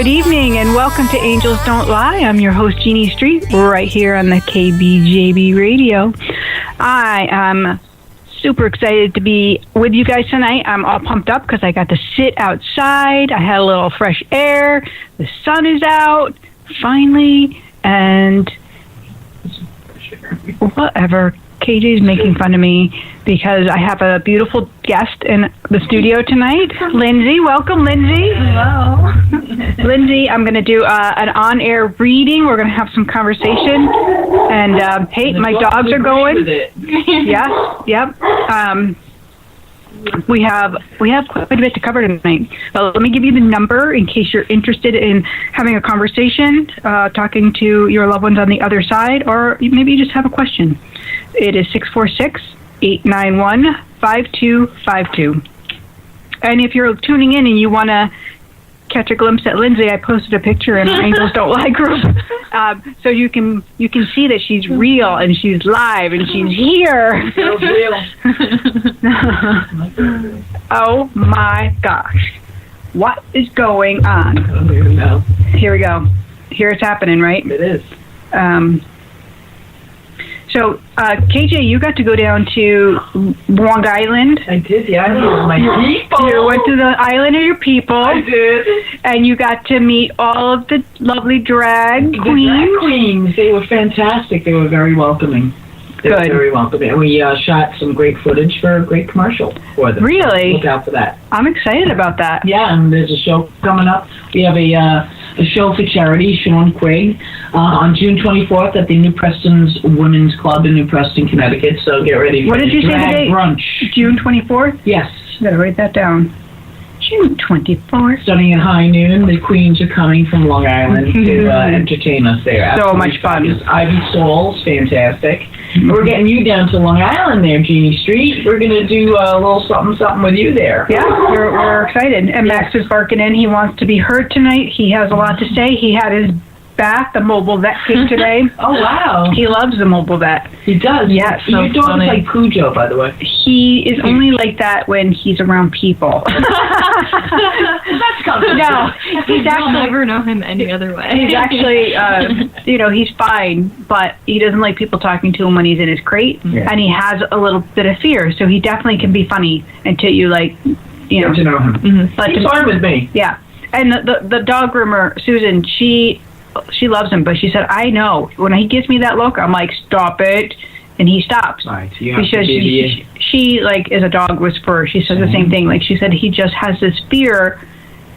Good evening and welcome to Angels Don't Lie. I'm your host, Jeanne Street, right here on the KBJB radio. I am super excited to be with you guys tonight. I'm all pumped up because I got to sit outside. I had a little fresh air. The sun is out, finally, and whatever. KJ's making fun of me because I have a beautiful guest in the studio tonight. Lindsay, welcome, Lindsay. Hello. Lindsay, I'm going to do an on-air reading. We're going to have some conversation. And, hey, my dogs are going. Yes, yep. We have quite a bit to cover tonight. Let me give you the number in case you're interested in having a conversation, talking to your loved ones on the other side, or maybe you just have a question. It is 646-891-5252. And if you're tuning in and you want to catch a glimpse at Lindsay, I posted a picture in our Angels Don't Lie group, so you can see that she's real and she's live and she's here. Feels real. Oh my gosh, what is going on? I don't even know. Here we go. Here it's happening, right? It is. So, KJ, you got to go down to Long Island. I did. The island of my people. You went to the island of your people. I did. And you got to meet all of the lovely drag queens. The drag queens. They were fantastic. They were very welcoming. They were very welcoming. And we shot some great footage for a great commercial for them. Really? Look out for that. I'm excited about that. Yeah, and there's a show coming up. We have a show for charity, Sean Quigg, on June 24th at the New Preston's Women's Club in New Preston, Connecticut. So get ready for what did you say today? Brunch. June 24th? Yes. Gotta write that down. June 24th. Starting at high noon, the queens are coming from Long Island to entertain us there. So much fun. Ivy Soul's fantastic. We're getting you down to Long Island there, Jeanne Street. We're going to do a little something with you there. Yeah, we're excited. And Max is barking in. He wants to be heard tonight. He has a lot to say. He had his bath, the mobile vet came today. Oh, wow. He loves the mobile vet. He does? Yes. Your dog is like Cujo, by the way. He is only like that when he's around people. That's coming. No, he's I'll actually... never know him any other way. He's actually, he's fine, but he doesn't like people talking to him when he's in his crate, and he has a little bit of fear, so he definitely can be funny until you, Get to know him. Mm-hmm. He's fine with me. Yeah. And the dog groomer, Susan, she loves him, but she said, I know. When he gives me that look, I'm like, stop it. And he stops. Right. Because she is a dog whisperer. She says the same thing. Like she said, he just has this fear.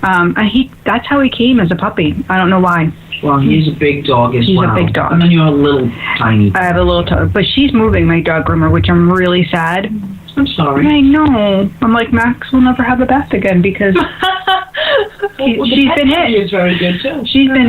And that's how he came as a puppy. I don't know why. Well, he's a big dog as well. He's a big dog. And then you're a little tiny. I have a little but she's moving, my dog groomer, which I'm really sad. I'm sorry. I know. I'm like, Max will never have a bath again because she's been hit. She's very good, too.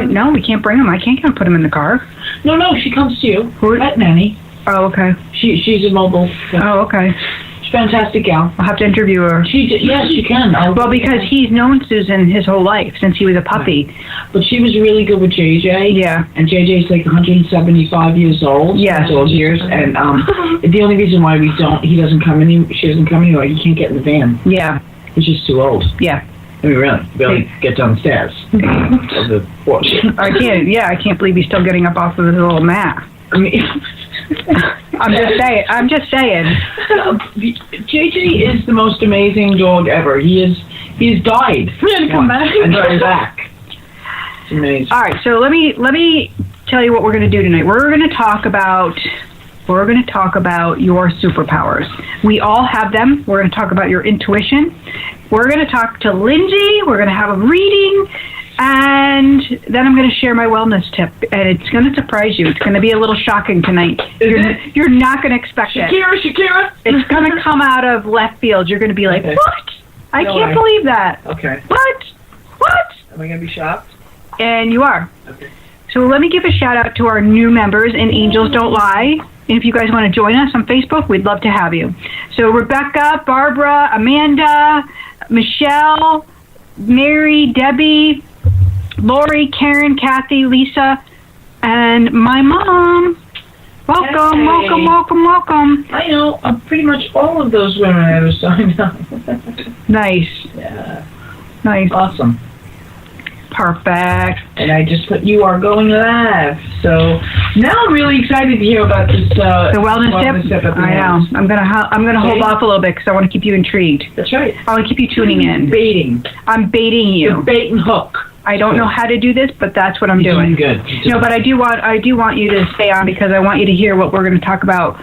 No, we can't bring him. I can't put him in the car. No, she comes to you. Pet nanny. Oh, okay. She's a mobile. Oh, okay. She's a fantastic gal. I'll have to interview her. Yes, you can. Well, because he's known Susan his whole life since he was a puppy. Right. But she was really good with JJ. Yeah. And JJ's like 175 years old. Yes. Those years. And the only reason why she doesn't come anymore, he can't get in the van. Yeah. He's just too old. Yeah. I mean, really get downstairs of the porch. I can't believe he's still getting up off of his little mat. I mean... I'm just saying. JJ is the most amazing dog ever. He's died. Come back. And died back. It's amazing. All right, so let me tell you what we're going to do tonight. We're going to talk about your superpowers. We all have them. We're going to talk about your intuition. We're going to talk to Lindsay. We're going to have a reading. And then I'm going to share my wellness tip, and it's going to surprise you. It's going to be a little shocking tonight. You're not going to expect it. Shakira! It's going to come out of left field. You're going to be like, what? I can't believe that. Okay. What? Am I going to be shocked? And you are. Okay. So let me give a shout out to our new members in Angels Don't Lie. And if you guys want to join us on Facebook, we'd love to have you. So Rebecca, Barbara, Amanda, Michelle, Mary, Debbie, Lori, Karen, Kathy, Lisa, and my mom. Welcome, Hey. welcome. I know pretty much all of those women that have signed up. Nice. Yeah. Nice. Awesome. Perfect. And I just put you are going live. So now I'm really excited to hear about this. The wellness tip. I know. I'm gonna hold off a little bit because I want to keep you intrigued. That's right. I want to keep you tuning in. Baiting. I'm baiting you. The bait and hook. I don't know how to do this, but that's what I'm doing. Good. No, but I do want you to stay on because I want you to hear what we're going to talk about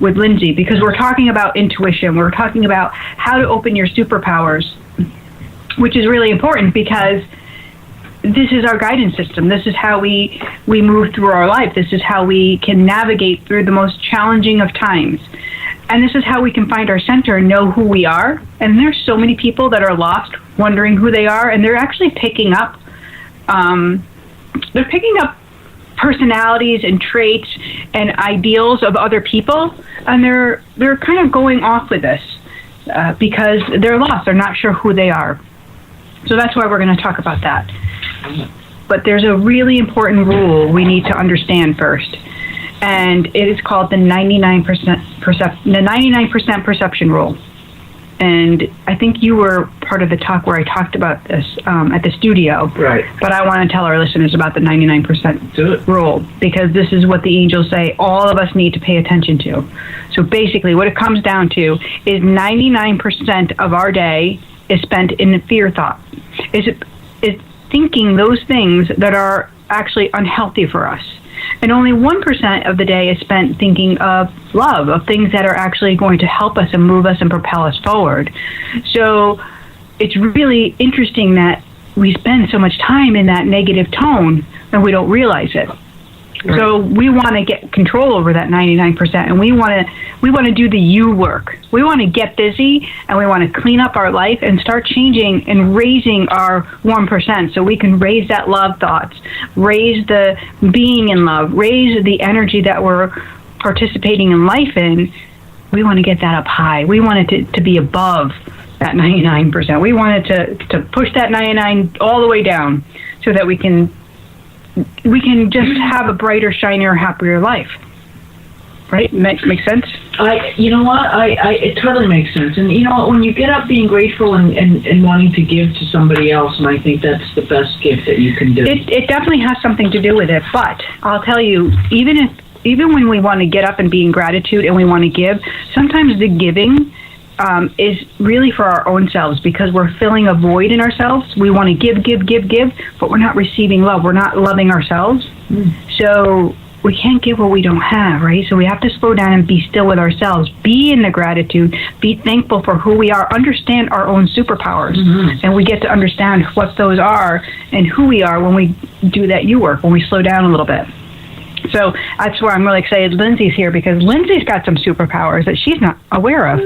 with Lindsay, because we're talking about intuition. We're talking about how to open your superpowers, which is really important because this is our guidance system. This is how we move through our life. This is how we can navigate through the most challenging of times. And this is how we can find our center and know who we are. And there's so many people that are lost, wondering who they are, and they're actually picking up personalities and traits and ideals of other people, and they're kind of going off with this because they're lost. They're not sure who they are. So that's why we're going to talk about that. But there's a really important rule we need to understand first, and it is called the 99% perception rule. And I think you were part of the talk where I talked about this at the studio. Right. But I want to tell our listeners about the 99% rule, because this is what the angels say all of us need to pay attention to. So basically what it comes down to is 99% of our day is spent in fear thought. Is thinking those things that are actually unhealthy for us. And only 1% of the day is spent thinking of love, of things that are actually going to help us and move us and propel us forward. So it's really interesting that we spend so much time in that negative tone and we don't realize it. Right. So we want to get control over that 99%, and we want to do the you work. We want to get busy, and we want to clean up our life and start changing and raising our 1%, so we can raise that love thoughts, raise the being in love, raise the energy that we're participating in life in. We want to get that up high. We want it to be above that 99%. We want it to push that 99 all the way down, so that we can just have a brighter, shinier, happier life. Right? Make sense? You know what? It totally makes sense. And you know what? When you get up being grateful and wanting to give to somebody else, and I think that's the best gift that you can do. It definitely has something to do with it. But I'll tell you, even when we want to get up and be in gratitude and we want to give, sometimes the giving is really for our own selves, because we're filling a void in ourselves. We want to give, but we're not receiving love. We're not loving ourselves. So we can't give what we don't have, right? So we have to slow down and be still with ourselves. Be in the gratitude. Be thankful for who we are. Understand our own superpowers. Mm-hmm. And we get to understand what those are and who we are when we do that you work, when we slow down a little bit. So that's why I'm really excited Lindsay's here, because Lindsay's got some superpowers that she's not aware of.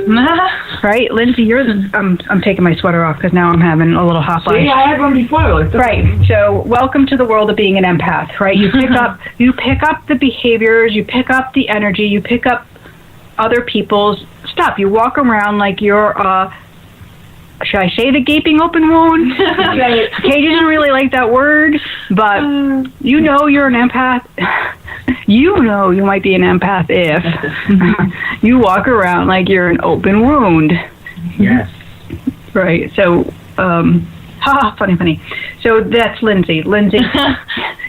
Right? Lindsay, I'm taking my sweater off because now I'm having a little hot flash. See, I had one before. Right. So welcome to the world of being an empath, right? You pick up the behaviors, you pick up the energy, you pick up other people's stuff. You walk around like you're should I say the gaping open wound? Kay didn't really like that word, but you know you're an empath. You know you might be an empath if you walk around like you're an open wound. Yes. Right. So, funny. So that's Lindsay. Lindsay,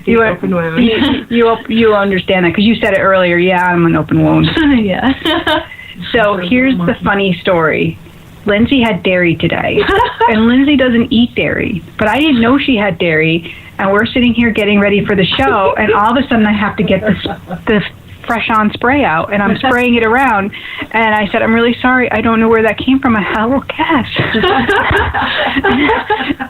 you understand that because you said it earlier. Yeah, I'm an open wound. Yeah. So here's the funny story. Lindsay had dairy today, and Lindsay doesn't eat dairy, but I didn't know she had dairy, and we're sitting here getting ready for the show, and all of a sudden I have to get the Fresh On spray out, and I'm spraying it around, and I said, I'm really sorry, I don't know where that came from. I had a little gas.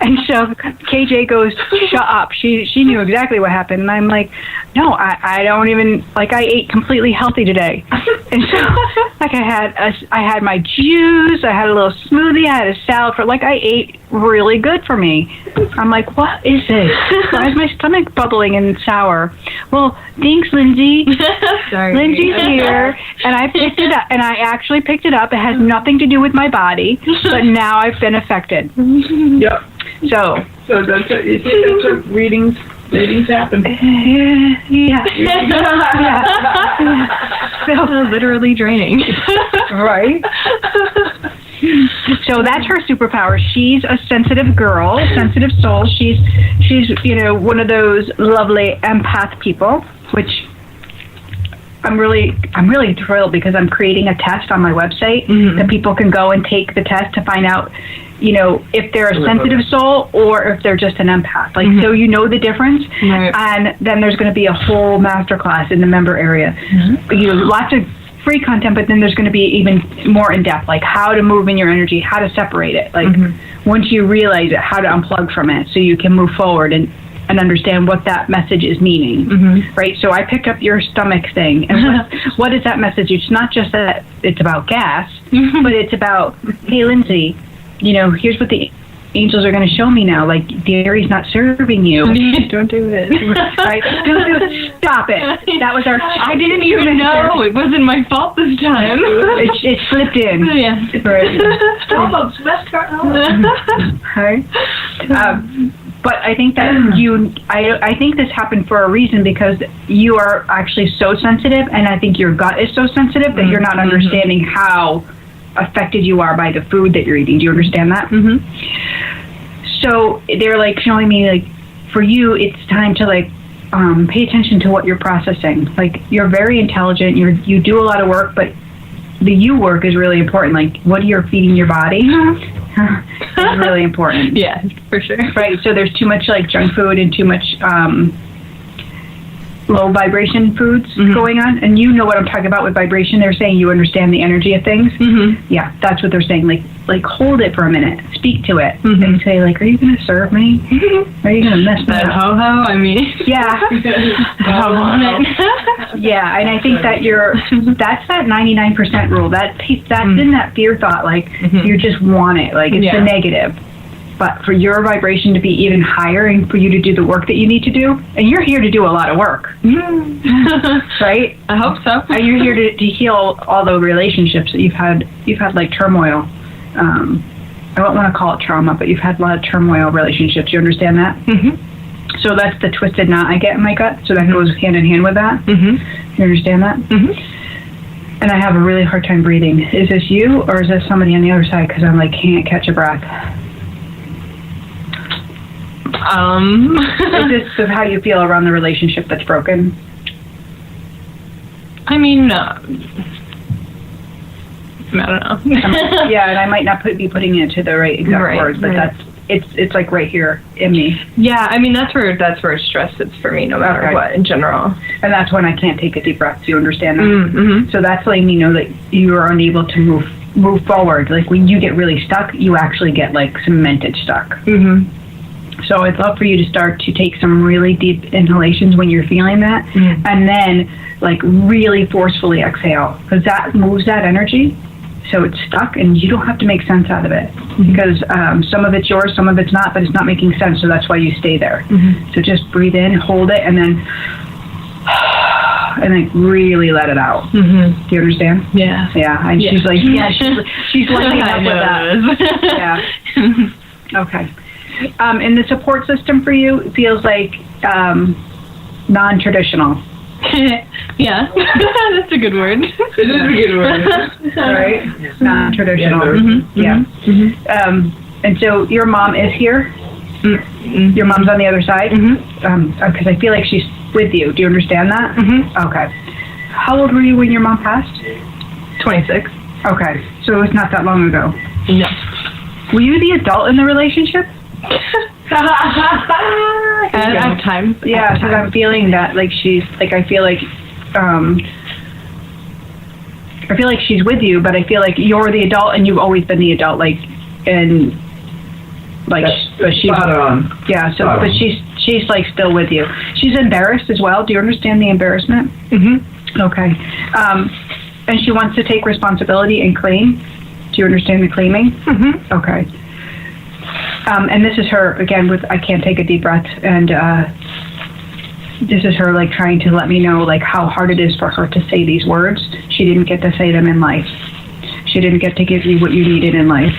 And so KJ goes, shut up. She knew exactly what happened, and I'm like, no, I don't even, like, I ate completely healthy today. And so, like, I had my juice, I had a little smoothie, I had a salad, I ate really good for me. I'm like, what is this? Why is my stomach bubbling and sour? Well, thanks, Lindsay. Sorry. Lindsay's here, and I picked it up, and I actually picked it up. It has nothing to do with my body, but now I've been affected. Yep. So that's what readings happen. Yeah. So literally draining. Right? So that's her superpower. She's a sensitive girl, sensitive soul. She's one of those lovely empath people, which I'm really thrilled because I'm creating a test on my website that people can go and take the test to find out, if they're a sensitive soul or if they're just an empath. Like, so the difference. Right. And then there's going to be a whole masterclass in the member area. Lots of free content, but then there's going to be even more in depth, like how to move in your energy, how to separate it. Like once you realize it, how to unplug from it so you can move forward and understand what that message is meaning, right? So I picked up your stomach thing, and what is that message? It's not just that it's about gas, but it's about, hey, Lindsay, here's what the angels are going to show me now. Like, dairy's not serving you. Don't do it. Right? Don't do it. Stop it. That was our... I didn't even know. It wasn't my fault this time. It slipped in. Yeah. Right. Starbucks, best car. Right. But I think that I think this happened for a reason, because you are actually so sensitive, and I think your gut is so sensitive that you're not understanding how affected you are by the food that you're eating. Do you understand that? So they're like showing me, like, for you, it's time to pay attention to what you're processing. Like, you're very intelligent. You do a lot of work, but the you work is really important. Like, what you're feeding your body is really important. Yeah, for sure. Right. So there's too much junk food and too much low vibration foods going on, and you know what I'm talking about with vibration. They're saying you understand the energy of things. Yeah, that's what they're saying. Like hold it for a minute, speak to it, and say, like, are you going to serve me? Are you going to mess me that up? ho ho? I mean, yeah, I want it. Yeah, and I think that that's that 99% rule. That's in that fear thought. Like you just want it. Like it's the negative. But for your vibration to be even higher and for you to do the work that you need to do, and you're here to do a lot of work, right? I hope so. And you're here to heal all the relationships that you've had like turmoil. I don't want to call it trauma, but you've had a lot of turmoil relationships. You understand that? So that's the twisted knot I get in my gut. So that goes hand in hand with that. You understand that? And I have a really hard time breathing. Is this you or is this somebody on the other side? Because I'm can't catch a breath. Is this how you feel around the relationship that's broken? I mean, I don't know. Yeah, and I might not be putting it to the right exact words, but that's it's like right here in me. Yeah, I mean that's where stress is for me, no matter what, in general. And that's when I can't take a deep breath. Do you understand that? So that's letting me know that you are unable to move forward. Like when you get really stuck, you actually get cemented stuck. So I'd love for you to start to take some really deep inhalations when you're feeling that, and then really forcefully exhale, because that moves that energy. So it's stuck, and you don't have to make sense out of it, because some of it's yours, some of it's not, but it's not making sense. So that's why you stay there. So just breathe in, hold it, and then really let it out. Do you understand? Yeah. Yeah. And she's like, she's lighting up with that. Yeah. Okay. And the support system for you feels like non-traditional. Yeah, that's a good word. It is a good word. Right? Non-traditional. Yeah. And so your mom is here? Your mom's on the other side? Because I feel like she's with you. Do you understand that? Okay. How old were you when your mom passed? 26. Okay. So it was not that long ago. No. Were you the adult in the relationship? At times. Yeah, because I'm feeling that I feel like she's with you, but I feel like you're the adult and you've always been the adult, but she's spot on. Yeah, so but she's still with you. She's embarrassed as well. Do you understand the embarrassment? Okay. And she wants to take responsibility and claim. Do you understand the claiming? Okay. And this is her, again, with I can't take a deep breath, and this is her trying to let me know how hard it is for her to say these words. She didn't get to say them in life. She didn't get to give you what you needed in life.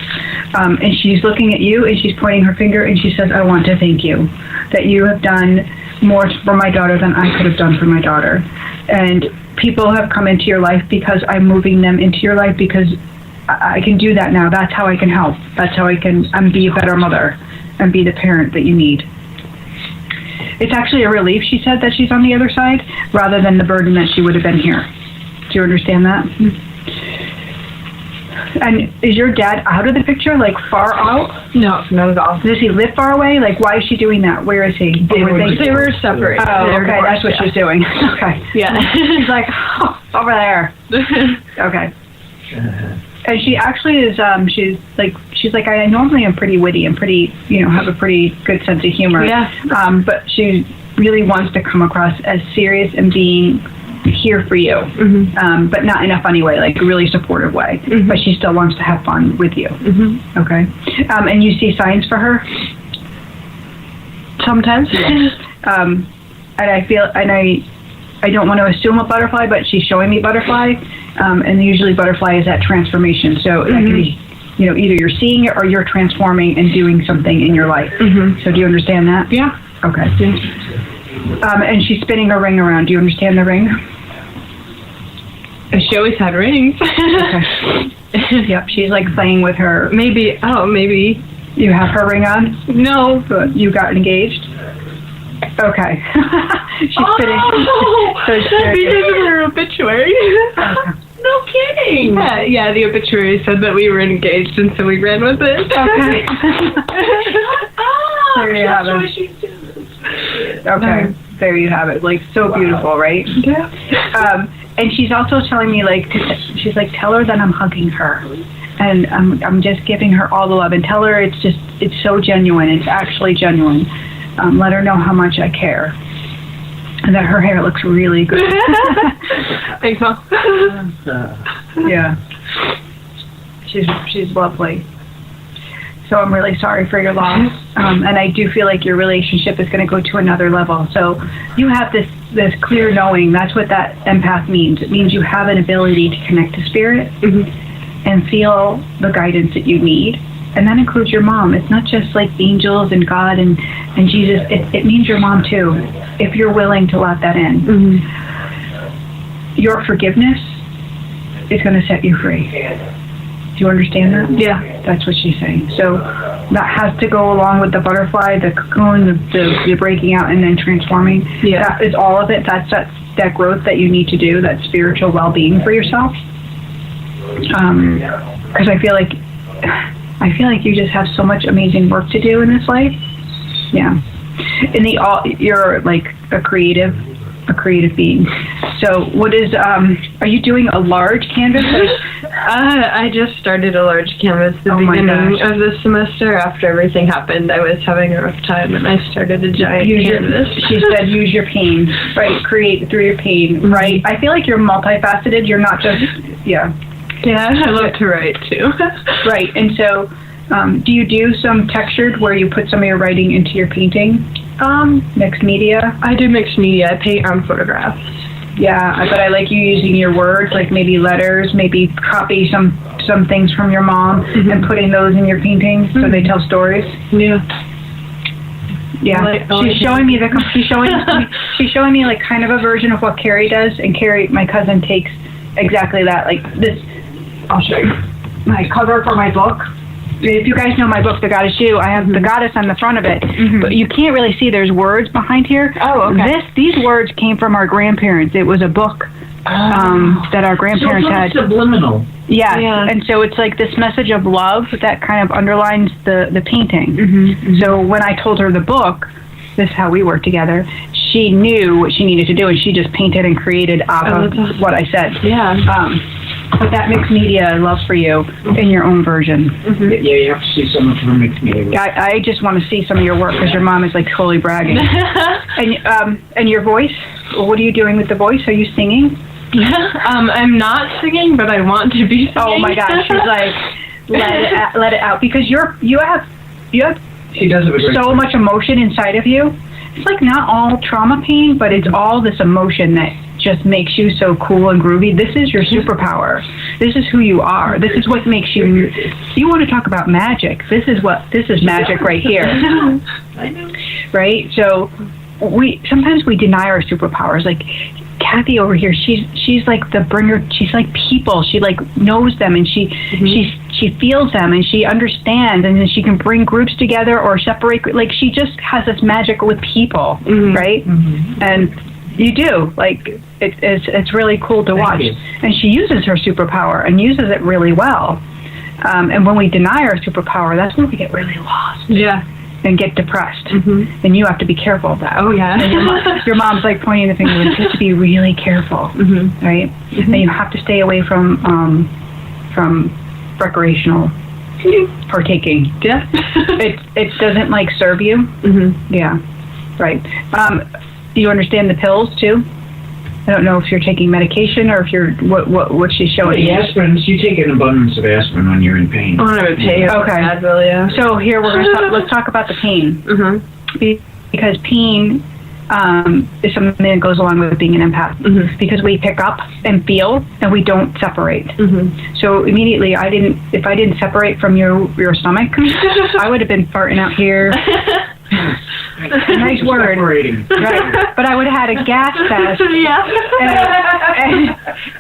And she's looking at you, and she's pointing her finger, and she says, I want to thank you, that you have done more for my daughter than I could have done for my daughter. And people have come into your life because I'm moving them into your life, because I can do that now. That's how I can help. That's how I can be a better mother and be the parent that you need. It's actually a relief, she said, that she's on the other side, rather than the burden that she would have been here. Do you understand that? And is your dad out of the picture, like far out? No, not at all. Does he live far away? Like, why is she doing that? Where is he? They were separated. Oh, okay, that's what she's doing. Okay. Yeah. She's like, oh, over there. Okay. And she actually is, she's like, I normally am pretty witty and pretty, have a pretty good sense of humor. Yeah. But she really wants to come across as serious and being here for you, but not in a funny way, like a really supportive way. But she still wants to have fun with you. Okay. And you see signs for her? Sometimes. And I feel, and I don't want to assume a butterfly, but she's showing me butterfly. And usually butterfly is that transformation. So that can be, either you're seeing it or you're transforming and doing something in your life. So do you understand that? Yeah. Okay. And she's spinning a ring around. Do you understand the ring? She always had rings. Okay. Yep. She's like playing with her. Maybe. You have her ring on? No. But you got engaged? Okay. She's spinning. So because of her obituary. Okay. No kidding. Yeah, the obituary said that we were engaged, and so we ran with it. Okay. There you have it. Okay. There you have it. Like, so beautiful, right? Yeah. And she's also telling me, like, she's like, tell her that I'm hugging her. And I'm just giving her all the love. And tell her it's so genuine. It's actually genuine. Let her know how much I care. And that her hair looks really good. Thanks, Mom. Yeah. She's lovely. So I'm really sorry for your loss. And I do feel like your relationship is going to go to another level. So you have this clear knowing. That's what that empath means. It means you have an ability to connect to spirit and feel the guidance that you need. And that includes your mom. It's not just like angels and God and Jesus. It means your mom too, if you're willing to let that in. Your forgiveness is going to set you free. Do you understand that? Yeah. That's what she's saying. So that has to go along with the butterfly, the cocoon, the breaking out and then transforming. Yeah. That is all of it. That's that growth that you need to do, that spiritual well-being for yourself. Because I feel like you just have so much amazing work to do in this life. Yeah. You're like a creative being. So what is, are you doing a large canvas? I just started a large canvas at the beginning of the semester. After everything happened, I was having a rough time, and I started a giant canvas. She said use your pain, right? Create through your pain, right? I feel like you're multifaceted. You're not just, Yeah, I love to write, too. Right, and so do you do some textured where you put some of your writing into your painting? Mixed media? I do mixed media. I paint on photographs. Yeah, but I like you using your words, like maybe letters, maybe copy some things from your mom and putting those in your paintings so they tell stories. Yeah. Yeah, she's showing me she's showing me like kind of a version of what Carrie does, and Carrie, my cousin, takes exactly that. Like this, I'll show you my cover for my book. If you guys know my book, The Goddess You, I have the goddess on the front of it, but you can't really see. There's words behind here. Oh, okay. These words came from our grandparents. It was a book that our grandparents had. Subliminal. Yeah, and so it's like this message of love that kind of underlines the painting. So when I told her the book, this is how we work together, she knew what she needed to do, and she just painted and created off of what I said. Yeah. But that mixed media love for you in your own version. Yeah, you have to see some of her mixed media. I just want to see some of your work because your mom is like totally bragging. And your voice, what are you doing with the voice? Are you singing? I'm not singing, but I want to be singing. Oh my gosh, she's like, let it out, because you have She does it with so much emotion inside of you. It's like not all trauma pain, but it's all this emotion that just makes you so cool and groovy. This is your superpower. This is who you are. This is what makes you. You want to talk about magic? This is magic right here. I know. Right? So sometimes we deny our superpowers. Like Kathy over here, she's like the bringer. She's like people. She like knows them, and she feels them, and she understands, and then she can bring groups together or separate. Like she just has this magic with people, right? And you do, like it's really cool to watch. And she uses her superpower and uses it really well. And when we deny our superpower, that's when we get really lost. Yeah. And get depressed. And you have to be careful of that. Oh, yeah. And your mom's like pointing the finger. You have to be really careful, right? And you have to stay away from recreational partaking. Yeah. It doesn't like serve you. Yeah. Right. Do you understand the pills too? I don't know if you're taking medication or if you're what she's showing you. The aspirin, you take an abundance of aspirin when you're in pain. Oh, I'm in pain. Okay. Advil, yeah. So here let's talk about the pain. Because pain is something that goes along with being an empath. Because we pick up and feel and we don't separate. So immediately if I didn't separate from your stomach, I would have been farting out here. Nice word. Right. But I would have had a gas test.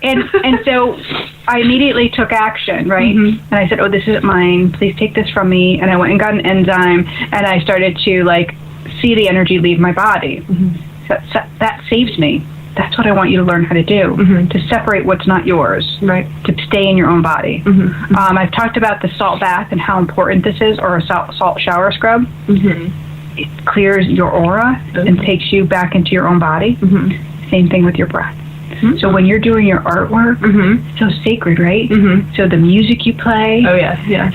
And so I immediately took action, right? And I said, oh, this isn't mine. Please take this from me. And I went and got an enzyme, and I started to like see the energy leave my body. So that saves me. That's what I want you to learn how to do, to separate what's not yours, right? To stay in your own body. I've talked about the salt bath and how important this is, or a salt shower scrub. It clears your aura and takes you back into your own body. Same thing with your breath. So when you're doing your artwork, it's so sacred, right? So the music you play. Oh, yeah.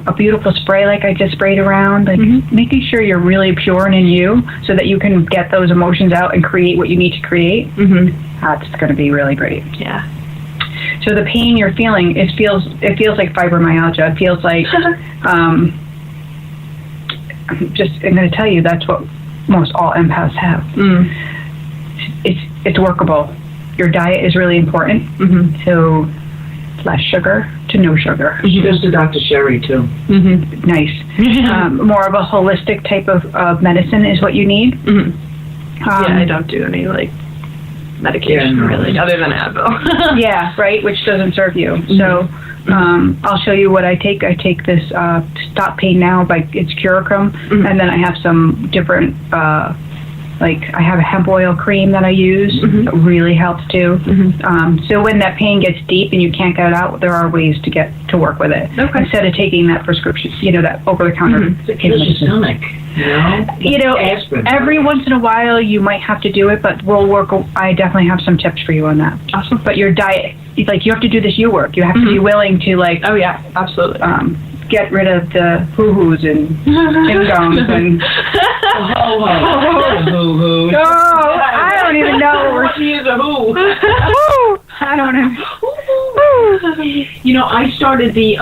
A beautiful spray like I just sprayed around, like making sure you're really pure and in you so that you can get those emotions out and create what you need to create. That's going to be really great. Yeah. So the pain you're feeling, it feels like fibromyalgia. It feels like, I'm going to tell you, that's what most all empaths have. It's workable. Your diet is really important. So less sugar to no sugar. She goes to Dr. Sherry too. Nice. More of a holistic type of medicine is what you need. I don't do any like medication really, other than Advil. Yeah, right, which doesn't serve you. So I'll show you what I take. I take this Stop Pain Now by it's Curacrum, and then I have some different like I have a hemp oil cream that I use. It really helps too. So when that pain gets deep and you can't get it out, there are ways to work with it. Instead of taking that prescription, that over-the-counter. It's a stomach, every once in a while you might have to do it, but we'll work. I definitely have some tips for you on that. Awesome. But your diet, like you have to do this work. You have to be willing to like. Oh yeah, absolutely. Get rid of the hoo-hoos and ding-dongs and hoo-hoo. Oh, I don't even know. She is a who. I don't know. I started the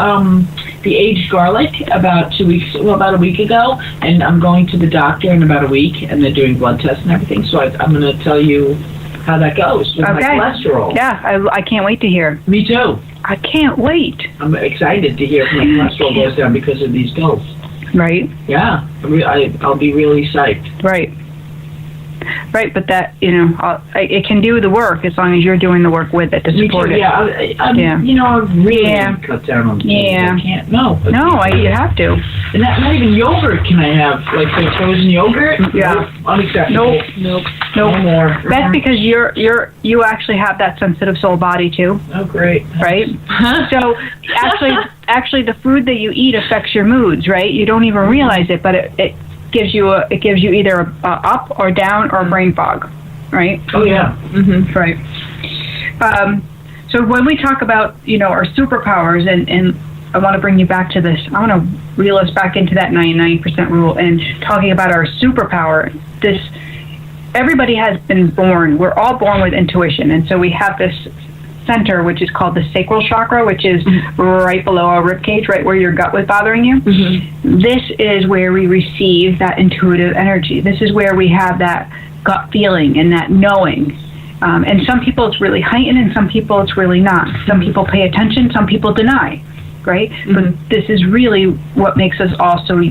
aged garlic about a week ago, and I'm going to the doctor in about a week, and they're doing blood tests and everything. So I'm going to tell you how that goes with my cholesterol. Yeah, I can't wait to hear. Me too. I can't wait. I'm excited to hear if my cholesterol goes down because of these pills. Right. Yeah, I'll be really psyched. Right. Right, but that, it can do the work as long as you're doing the work with it to support it. Yeah, I've really cut down on the I can't. No, you have to. And not even yogurt can I have, like the frozen yogurt? Yeah. Unacceptable. Nope. No more. That's because you actually have that sensitive soul body too. Oh, great. Right? So actually the food that you eat affects your moods, right? You don't even realize it, but it gives you either a up or down or a brain fog, right? Oh yeah. Right. So when we talk about our superpowers, and I want to bring you back to this. I want to reel us back into that 99% rule and talking about our superpower. Everybody has been born. We're all born with intuition, and so we have this center, which is called the sacral chakra, which is right below our rib cage, right where your gut was bothering you. This is where we receive that intuitive energy. This is where we have that gut feeling and that knowing. And some people it's really heightened, and some people it's really not. Some people pay attention, some people deny, right? But this is really what makes us all so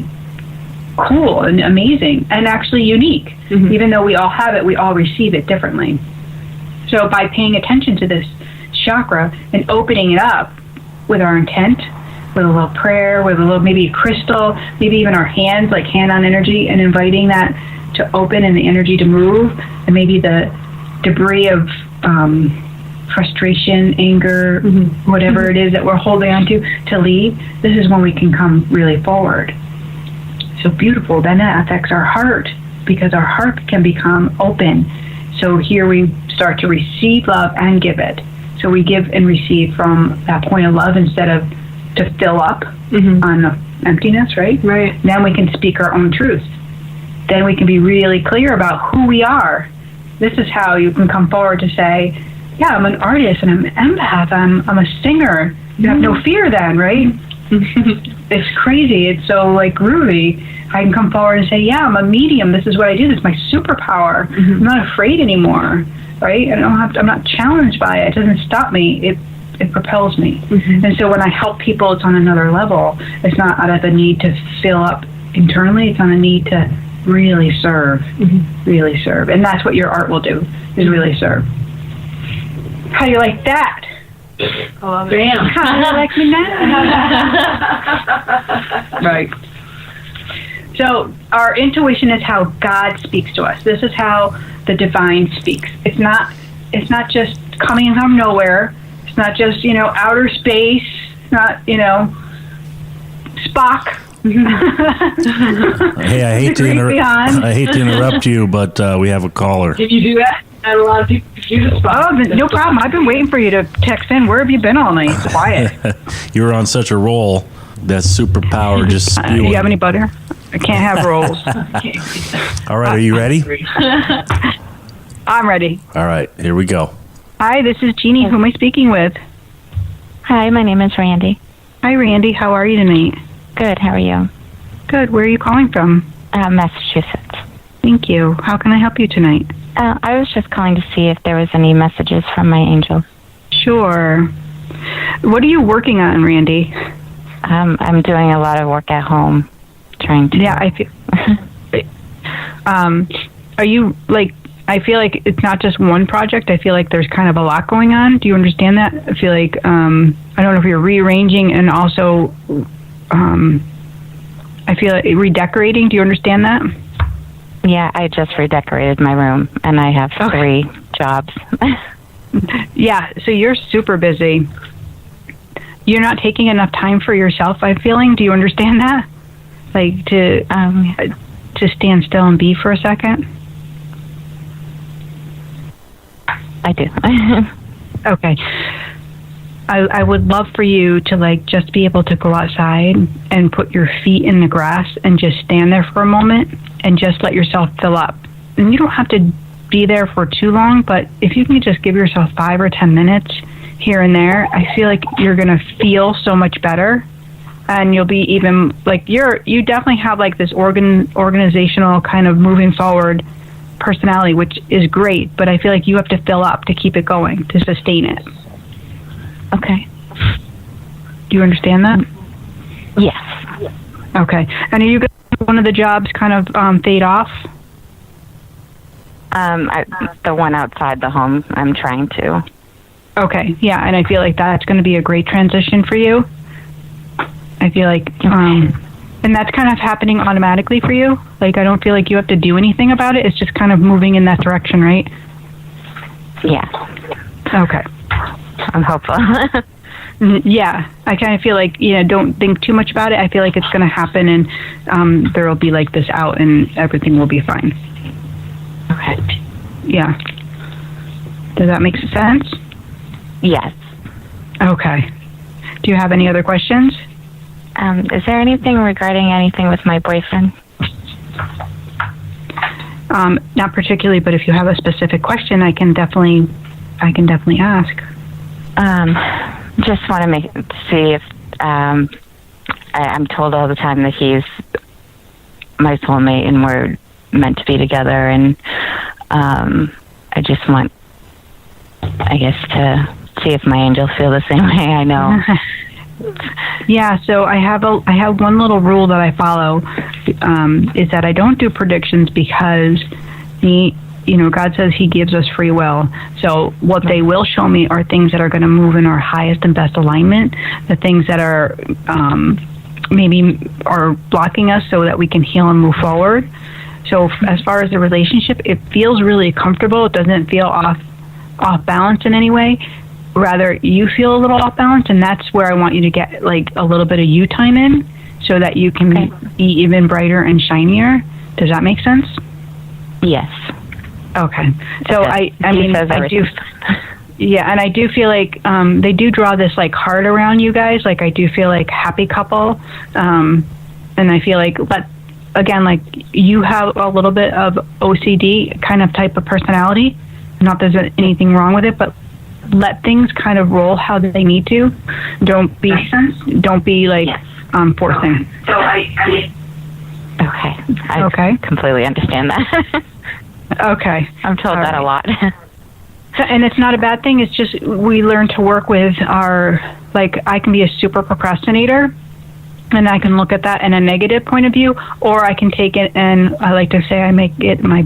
cool and amazing and actually unique. Even though we all have it, we all receive it differently. So by paying attention to this chakra and opening it up with our intent, with a little prayer, with a little, maybe a crystal, maybe even our hands, like hand-on energy, and inviting that to open and the energy to move, and maybe the debris of frustration, anger, whatever it is that we're holding on to leave, this is when we can come really forward. So beautiful. Then that affects our heart, because our heart can become open. So here we start to receive love and give it. So we give and receive from that point of love instead of to fill up on the emptiness, right? Right. Then we can speak our own truth. Then we can be really clear about who we are. This is how you can come forward to say, yeah, I'm an artist and I'm an empath, I'm a singer. You have no fear then, right? It's crazy. It's so like groovy. I can come forward and say, yeah, I'm a medium. This is what I do. This is my superpower. I'm not afraid anymore, right? I'm not challenged by it. It doesn't stop me. It propels me. And so when I help people, it's on another level. It's not out of the need to fill up internally. It's on a need to really serve, really serve. And that's what your art will do, is really serve. How do you like that? I love it. Bam. How do you like me now? Right. So our intuition is how God speaks to us. This is how the divine speaks. It's not just coming from nowhere. It's not just, outer space. It's not, Spock. Hey, I hate to interrupt you, but we have a caller. Can you do that? Not a lot of people do this. Oh, no problem. I've been waiting for you to text in. Where have you been all night? It's quiet. You were on such a roll. That superpower just spewing. Do you have any butter? I can't have rolls. All right, are you ready? I'm ready. All right, here we go. Hi, this is Jeanne. Who am I speaking with? Hi, my name is Randy. Hi, Randy. How are you tonight? Good, how are you? Good. Where are you calling from? Massachusetts. Thank you. How can I help you tonight? I was just calling to see if there was any messages from my angels. Sure. What are you working on, Randy? I'm doing a lot of work at home, trying to... Yeah, I feel... are you, I feel like it's not just one project. I feel like there's kind of a lot going on. Do you understand that? I feel like, I don't know if you're rearranging and also, I feel like redecorating. Do you understand that? Yeah, I just redecorated my room, and I have 3 jobs. Yeah, so you're super busy. You're not taking enough time for yourself, I'm feeling. Do you understand that? Like to stand still and be for a second? I do. Okay. I would love for you to just be able to go outside and put your feet in the grass and just stand there for a moment and just let yourself fill up. And you don't have to be there for too long, but if you can just give yourself 5 or 10 minutes here and there, I feel like you're going to feel so much better. And you'll be even you definitely have this organizational kind of moving forward personality, which is great, but I feel like you have to fill up to keep it going, to sustain it. Okay. Do you understand that? Yes. Okay. And are you going to have one of the jobs kind of fade off? The one outside the home, I'm trying to. Okay. Yeah, and I feel like that's going to be a great transition for you. I feel like, and that's kind of happening automatically for you. I don't feel like you have to do anything about it. It's just kind of moving in that direction, right? Yeah. Okay. I'm hopeful. Yeah. I kind of feel like, don't think too much about it. I feel like it's going to happen, and there will be this out, and everything will be fine. Okay. Yeah. Does that make sense? Yes. Okay. Do you have any other questions? Is there anything regarding anything with my boyfriend? Not particularly, but if you have a specific question, I can definitely ask. Just want to see if I'm told all the time that he's my soulmate and we're meant to be together, and I just want, I guess, to see if my angels feel the same way. I know. Yeah, so I have one little rule that I follow, is that I don't do predictions because God says He gives us free will. So what they will show me are things that are going to move in our highest and best alignment, the things that are maybe are blocking us so that we can heal and move forward. So as far as the relationship, it feels really comfortable. It doesn't feel off balance in any way. Rather, you feel a little off balance, and that's where I want you to get like a little bit of you time in so that you can be even brighter and shinier. Does that make sense? Yes. Okay. So I do. Yeah, and I do feel like they do draw this like heart around you guys. Like I do feel like happy couple, and I feel like like you have a little bit of OCD kind of type of personality. Not that there's anything wrong with it, but let things kind of roll how they need to. Don't be like forcing. So I completely understand that. Okay. I'm told that a lot. And it's not a bad thing. It's just we learn to work with I can be a super procrastinator, and I can look at that in a negative point of view, or I can take it and I like to say I make it my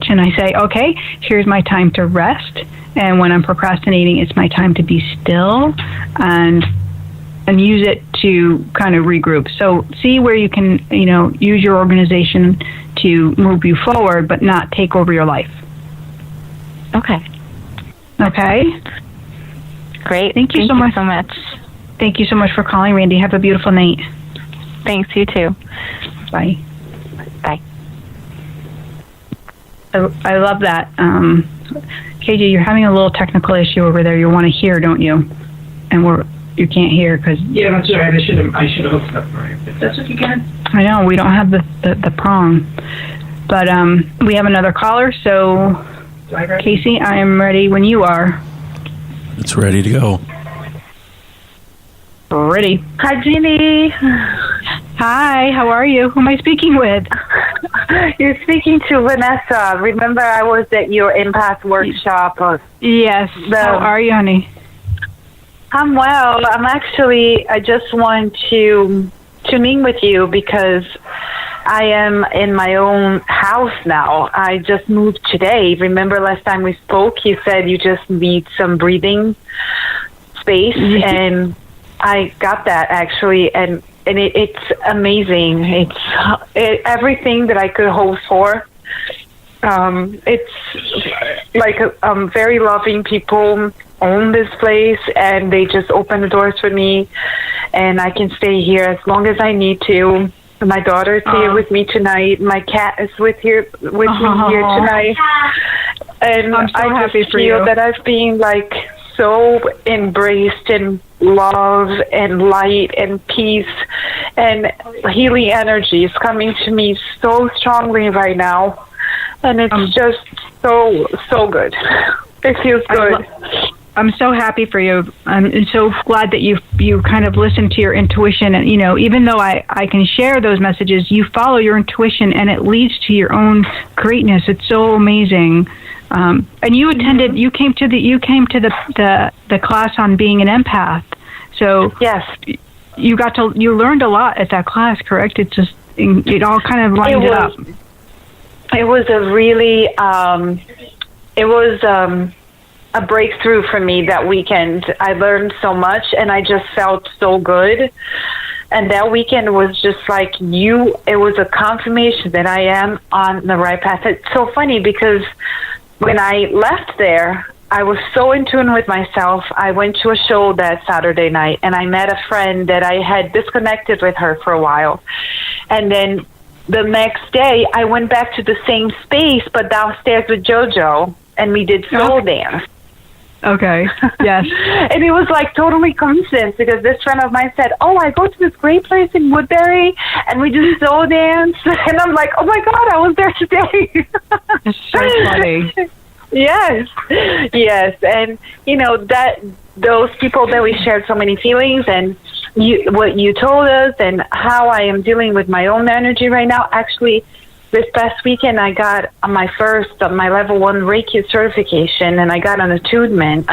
and I say, okay, here's my time to rest. And when I'm procrastinating, it's my time to be still and use it to kind of regroup. So see where you can, use your organization to move you forward, but not take over your life. Okay. Okay. Great. Thank you so much. Thank you so much for calling, Randy. Have a beautiful night. Thanks, you too. Bye. Bye. I love that. KJ, you're having a little technical issue over there. You want to hear, don't you? And you can't hear because... Yeah, that's all right. I should have hooked up right. But that's what you can. I know. We don't have the prong. But we have another caller, so... Casey, I am ready when you are. It's ready to go. Ready. Hi, Jeannie. Hi, how are you? Who am I speaking with? You're speaking to Vanessa. Remember, I was at your empath workshop. Yes. How are you, honey? I'm well. I just want to tune in with you because I am in my own house now. I just moved today. Remember last time we spoke, you said you just need some breathing space, and I got that actually, and it's amazing. It's everything that I could hope for. It's like very loving people own this place, and they just open the doors for me, and I can stay here as long as I need to. My daughter's here with me tonight. My cat is with me here tonight, and I'm so happy for feel you. that I've been like so embraced in love and light and peace, and healing energy is coming to me so strongly right now, and it's just so good. It feels good. I'm so happy for you. I'm so glad that you kind of listen to your intuition, and even though I can share those messages, you follow your intuition, and it leads to your own greatness. It's so amazing. And you attended. You came to the class on being an empath. So yes, you learned a lot at that class, correct? It all kind of lined it up. It was a really a breakthrough for me that weekend. I learned so much, and I just felt so good. And that weekend was just like it was a confirmation that I am on the right path. It's so funny because when I left there, I was so in tune with myself. I went to a show that Saturday night, and I met a friend that I had disconnected with her for a while. And then the next day, I went back to the same space, but downstairs with JoJo, and we did soul dance. Okay. Yes. And it was like totally coincidence because this friend of mine said, "Oh, I go to this great place in Woodbury and we do soul dance." And I'm like, "Oh my God, I was there today." It's so funny. Yes. And that those people that we shared so many feelings, and what you told us, and how I am dealing with my own energy right now. Actually, this past weekend, I got my level 1 Reiki certification, and I got an attunement.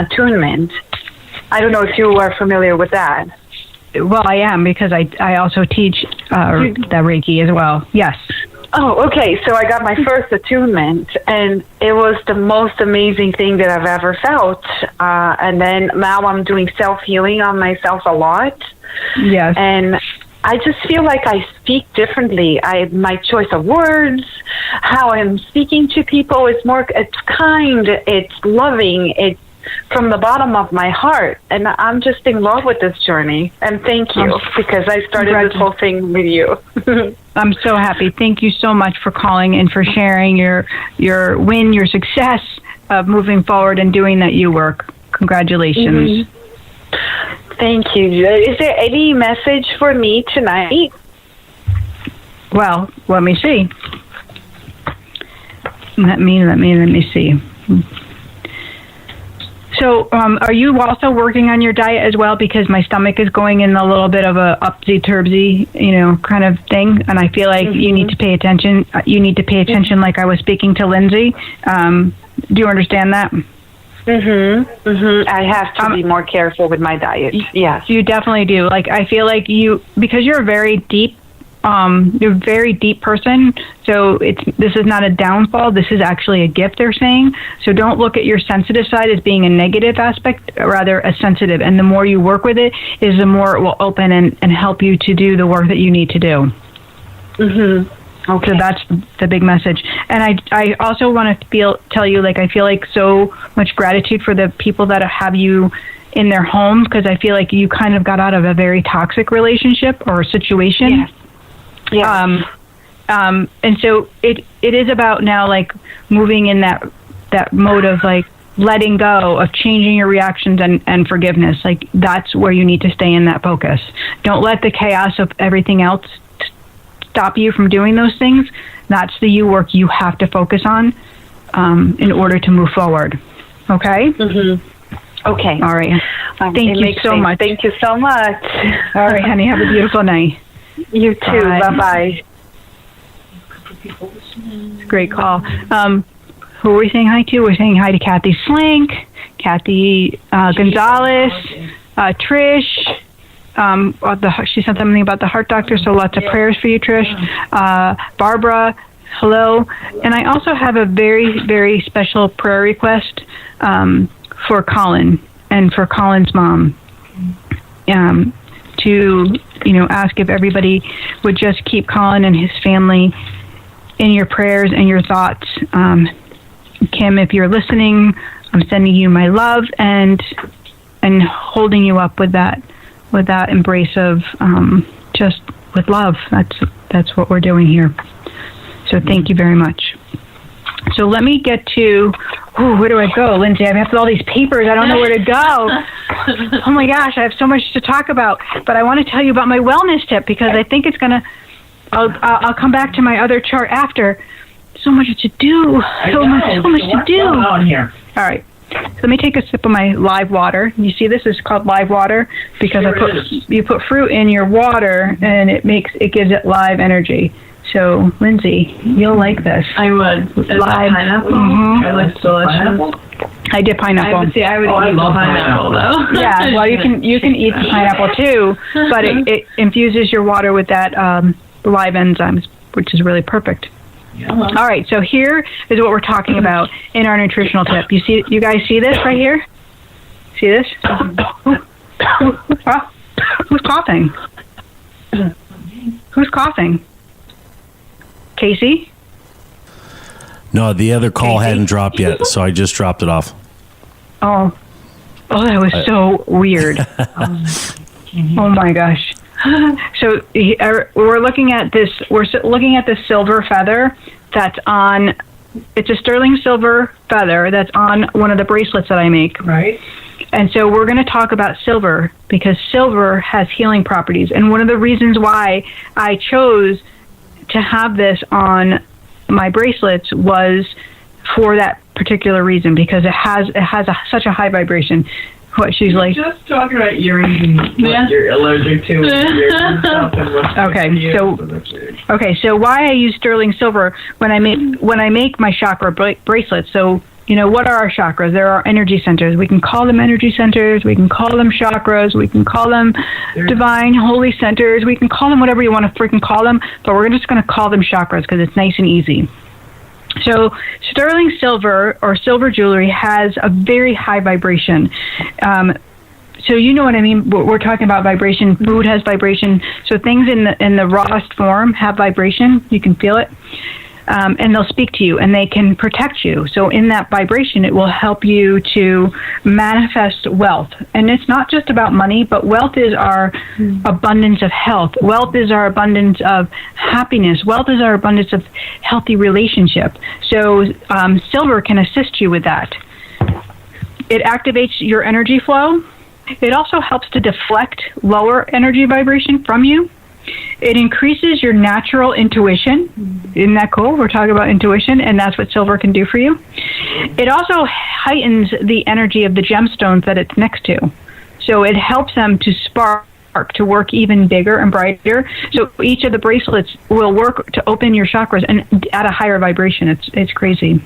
I don't know if you are familiar with that. Well, I am, because I also teach the Reiki as well. Yes. Oh, okay. So I got my first attunement, and it was the most amazing thing that I've ever felt. And then now I'm doing self-healing on myself a lot. Yes. And I just feel like I speak differently. My choice of words, how I'm speaking to people, it's kind, it's loving, it's from the bottom of my heart. And I'm just in love with this journey. And thank you, because I started this whole thing with you. I'm so happy. Thank you so much for calling and for sharing your win, your success of moving forward and doing that you work. Congratulations. Mm-hmm. Thank you. Is there any message for me tonight? Well, let me see. Let me see. So, are you also working on your diet as well? Because my stomach is going in a little bit of a upsy-turbsy, kind of thing, and I feel like you need to pay attention. You need to pay attention, like I was speaking to Lindsay. Do you understand that? I have to be more careful with my diet. Yes, you definitely do. Like, I feel like because you're a very deep. You're a very deep person, so this is not a downfall. This is actually a gift, they're saying. So don't look at your sensitive side as being a negative aspect, rather a sensitive. And the more you work with it, is the more it will open and help you to do the work that you need to do. Okay. So that's the big message. And I also want to tell you, like, I feel like so much gratitude for the people that have you in their homes, because I feel like you kind of got out of a very toxic relationship or situation. Yes. Yeah. And so it is about now, like, moving in that mode of, like, letting go, of changing your reactions and forgiveness. Like, that's where you need to stay in that focus. Don't let the chaos of everything else stop you from doing those things. That's the you work you have to focus on in order to move forward. Okay? Okay. All right. Thank you so much. Thank you so much. All right, honey. Have a beautiful night. You too. Bye-bye. Great call. Who are we saying hi to? We're saying hi to Kathy Slink, Kathy Gonzalez, Trish. She said something about the heart doctor, so lots of prayers for you, Trish. Barbara, hello. And I also have a very, very special prayer request for Colin and for Colin's mom. To ask if everybody would just keep Colin and his family in your prayers and your thoughts. Kim, if you're listening, I'm sending you my love and holding you up with that embrace of just with love. That's what we're doing here. So thank you very much. So let me get to, where do I go, Lindsay? I have all these papers. I don't know where to go. Oh my gosh, I have so much to talk about. But I want to tell you about my wellness tip, because I think it's gonna. I'll come back to my other chart after. So much to do. So much to do. What's going on here? All right. Let me take a sip of my live water. You see, this is called live water because you put fruit in your water and it gives it live energy. So, Lindsay, you'll like this. I would. Live pineapple. Mm-hmm. It looks delicious. I did pineapple. I would eat the pineapple though. Yeah, well, you can eat the pineapple too, but it infuses your water with that live enzymes, which is really perfect. Yeah. All right, so here is what we're talking about in our nutritional tip. You guys see this right here? See this? Who's coughing? Who's coughing? Casey? No, the other call hadn't dropped yet, so I just dropped it off. Oh, that was so weird. Oh my gosh. So we're looking at this. We're looking at the silver feather that's on. It's a sterling silver feather that's on one of the bracelets that I make. Right. And so we're going to talk about silver because silver has healing properties. And one of the reasons why I chose to have this on my bracelets was for that particular reason, because it has such a high vibration. What she's like. Just talking about earrings and what you're allergic to. Okay, so why I use sterling silver when I make my chakra bracelets. So what are our chakras? There are energy centers. We can call them energy centers. We can call them chakras. We can call them divine, holy centers. We can call them whatever you want to freaking call them, but we're just going to call them chakras because it's nice and easy. So sterling silver or silver jewelry has a very high vibration. So you know what I mean? We're talking about vibration. Food has vibration. So things in the rawest form have vibration. You can feel it. And they'll speak to you, and they can protect you. So in that vibration, it will help you to manifest wealth. And it's not just about money, but wealth is our abundance of health. Wealth is our abundance of happiness. Wealth is our abundance of healthy relationship. So silver can assist you with that. It activates your energy flow. It also helps to deflect lower energy vibration from you. It increases your natural intuition. Isn't that cool? We're talking about intuition, and that's what silver can do for you. It also heightens the energy of the gemstones that it's next to. So it helps them to spark, to work even bigger and brighter. So each of the bracelets will work to open your chakras and at a higher vibration. It's crazy.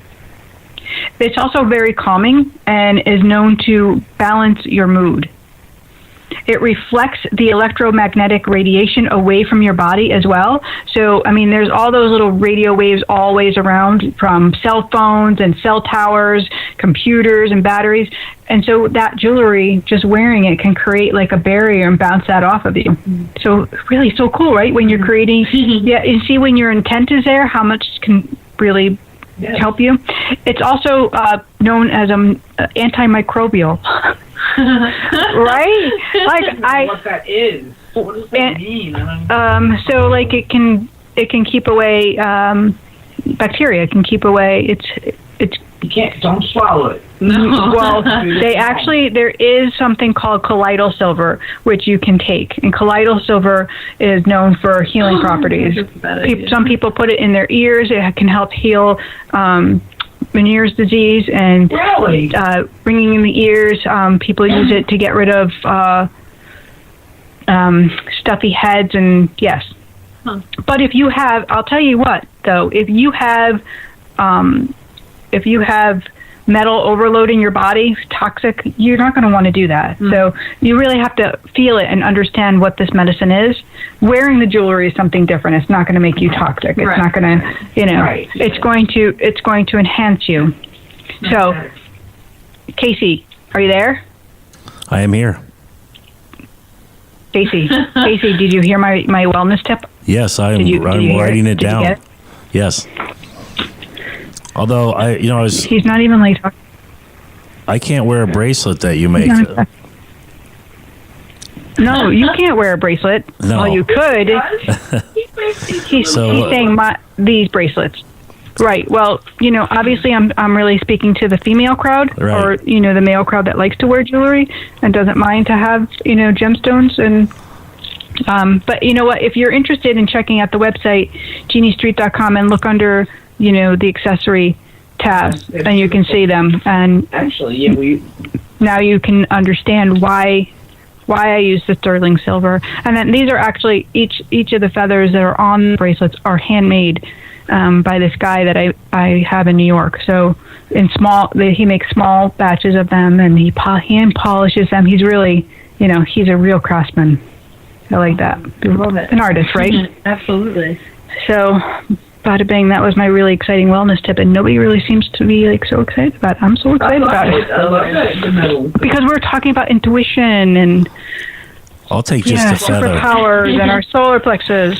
It's also very calming and is known to balance your mood. It reflects the electromagnetic radiation away from your body as well. So, I mean, there's all those little radio waves always around from cell phones and cell towers, computers and batteries. And so that jewelry, just wearing it, can create like a barrier and bounce that off of you. So really so cool, right? When you're creating, yeah, you see when your intent is there, how much can really help you. It's also known as antimicrobial. Right? Like what that is. What does that mean? So like it can keep away bacteria. It can keep away it's don't swallow it. No. Well, there is something called colloidal silver, which you can take. And colloidal silver is known for healing properties. Some people put it in their ears. It can help heal Meniere's disease and ringing in the ears. People use it to get rid of stuffy heads and yes. Huh. But if you have, I'll tell you what though, if you have metal overload in your body, toxic, you're not going to want to do that. So you really have to feel it and understand what this medicine is. Wearing the jewelry is something different. It's not going to make you toxic. It's not going to, it's going to enhance you. So, Casey, are you there? I am here. Casey, did you hear my wellness tip? Yes, I'm writing it down. Yes. Although he's not even like talking. I can't wear a bracelet that you make. No, you can't wear a bracelet. No. Well, you could. He's saying these bracelets. Right. Well, obviously I'm really speaking to the female crowd, or the male crowd that likes to wear jewelry and doesn't mind to have gemstones and. But you know what? If you're interested in checking out the website, jeanniestreet.com, and look under the accessory tab, and you can see them. And actually, now you can understand why I use the sterling silver. And then these are actually each of the feathers that are on the bracelets are handmade by this guy that I have in New York. So he makes small batches of them, and he hand polishes them. He's really, he's a real craftsman. I like that. I love it. An artist, right? Absolutely. So, bada bing, that was my really exciting wellness tip, and nobody really seems to be so excited about it. I'm so excited about it. I love it. Because we're talking about intuition and I'll take just a feather. Superpowers and our solar plexus.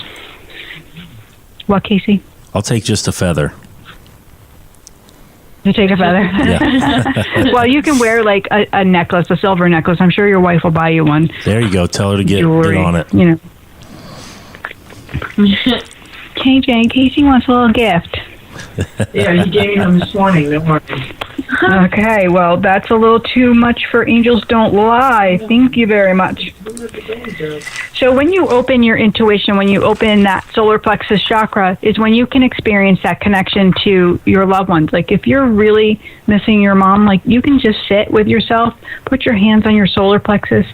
What, Casey? I'll take just a feather. You take a feather? Yeah. Well, you can wear a necklace, a silver necklace. I'm sure your wife will buy you one. There you go. Tell her to get on it. Okay, Jane, Casey wants a little gift. Yeah, he gave me them this morning. Don't worry. Okay, well, that's a little too much for Angels Don't Lie. Thank you very much. So when you open your intuition, when you open that solar plexus chakra, is when you can experience that connection to your loved ones. Like if you're really missing your mom, you can just sit with yourself, put your hands on your solar plexus,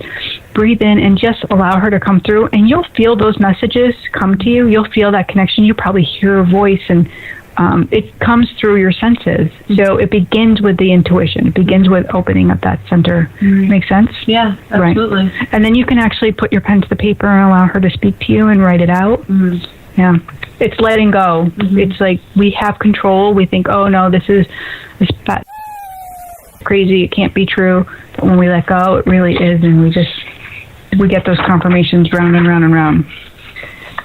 breathe in, and just allow her to come through, and you'll feel those messages come to you. You'll feel that connection. You'll probably hear her voice and it comes through your senses. So it begins with the intuition. It begins with opening up that center. Make sense? Yeah, absolutely. Right. And then you can actually put your pen to the paper and allow her to speak to you and write it out. Yeah. It's letting go. It's like we have control. We think, oh, no, this that crazy. It can't be true. But when we let go, it really is. And we get those confirmations round and round and round.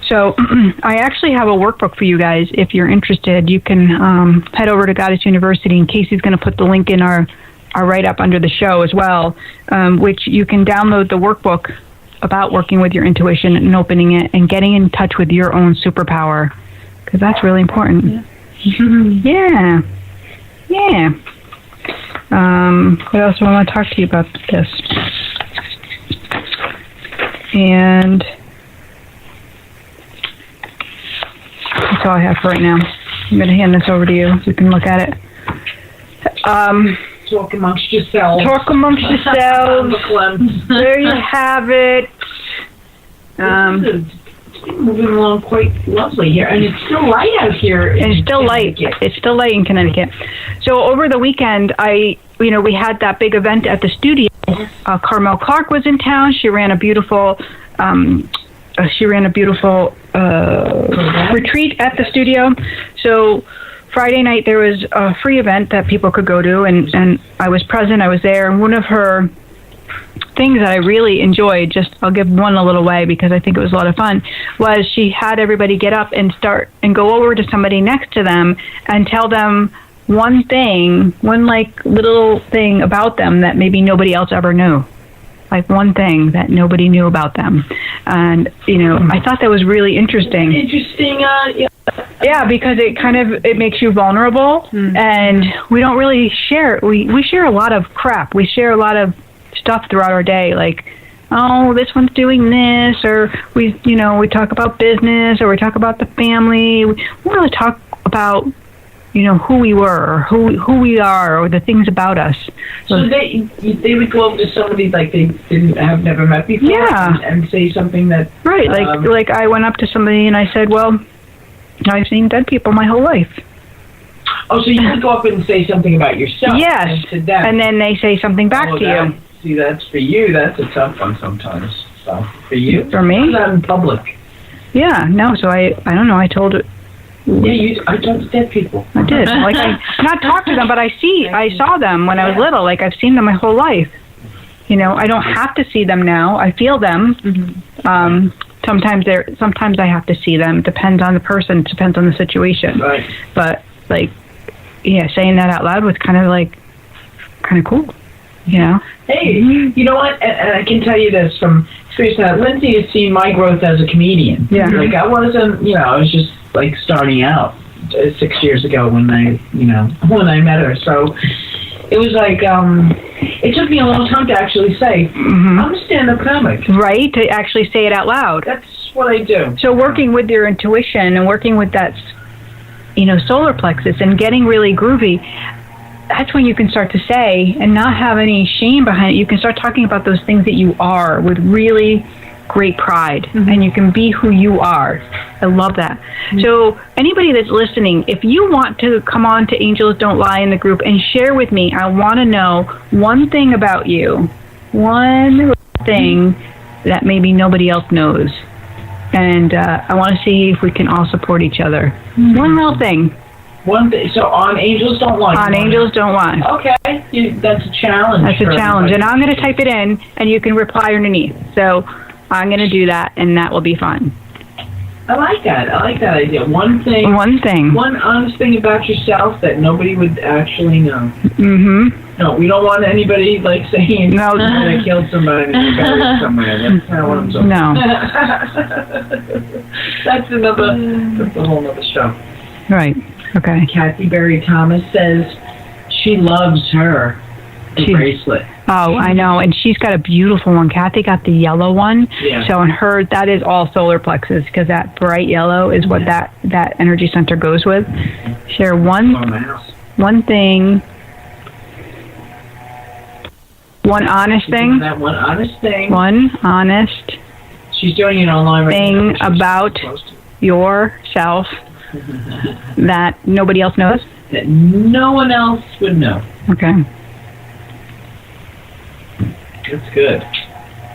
So I actually have a workbook for you guys. If you're interested, you can head over to Goddess University, and Casey's going to put the link in our write-up under the show as well, which you can download the workbook about working with your intuition and opening it and getting in touch with your own superpower, because that's really important. Yeah. What else do I want to talk to you about this? And that's all I have for right now. I'm going to hand this over to you so you can look at it. Talk amongst yourselves. Talk amongst yourselves. There you have it. Moving along quite lovely here, and it's still light out here. And it's still light. It's still light in Connecticut. So over the weekend, we had that big event at the studio. Carmel Clark was in town. She ran a beautiful retreat at the studio. So Friday night there was a free event that people could go to, and I was present. I was there, and one of her things that I really enjoyed, I'll give one a little way because I think it was a lot of fun, was she had everybody get up and start and go over to somebody next to them and tell them one little thing about them that maybe nobody else ever knew. Like one thing that nobody knew about them. And, I thought that was really interesting. Yeah, because it makes you vulnerable, and we don't really share. We share a lot of crap. We share a lot of stuff throughout our day, like, oh, this one's doing this, or we talk about business, or we talk about the family. We don't really talk about who we were, or who we are, or the things about us. So they would go over to somebody like they have never met before, and say something that like I went up to somebody and I said, well, I've seen dead people my whole life. Oh, so you would go up and say something about yourself? Yes, and then they say something back to you. See, that's for you. That's a tough one sometimes. So for you, for me, not in public. Yeah, no. So I don't know. I told it. Yeah, I told dead people. I did. Like I not talk to them, but I saw them when I was little. Like I've seen them my whole life. I don't have to see them now. I feel them. Sometimes I have to see them. It depends on the person. It depends on the situation. Right. But saying that out loud was kind of cool. Hey, you know what? And I can tell you this from experience that Lindsay has seen my growth as a comedian. Yeah. Like I wasn't, I was just like starting out 6 years ago when I met her. So it was like, it took me a long time to actually say, I'm a stand-up comic. Right, to actually say it out loud. That's what I do. So working with your intuition and working with that, solar plexus and getting really groovy, that's when you can start to say and not have any shame behind it. You can start talking about those things that you are with really great pride, and you can be who you are. I love that. So anybody that's listening, if you want to come on to Angels Don't Lie in the group and share with me, I want to know one thing about you, one thing that maybe nobody else knows. And I want to see if we can all support each other. One little thing. One thing. So on Angels Don't Lie. On Angels Don't Lie. Okay. That's a challenge. That's a challenge. And I'm going to type it in, and you can reply underneath. So I'm going to do that, and that will be fun. I like that. I like that idea. One thing. One honest thing about yourself that nobody would actually know. No, we don't want anybody saying that I killed somebody and buried somewhere. That's not what I'm talking about. No. That's a whole other show. Right. Okay. Kathy Berry Thomas says she loves her bracelet. Oh, I know. And she's got a beautiful one. Kathy got the yellow one. Yeah. So in her, that is all solar plexus, because that bright yellow is what that energy center goes with. Share one thing. One honest thing. That one honest thing. One honest. She's doing it online right now. Thing about yourself that nobody else knows? That no one else would know. Okay. That's good.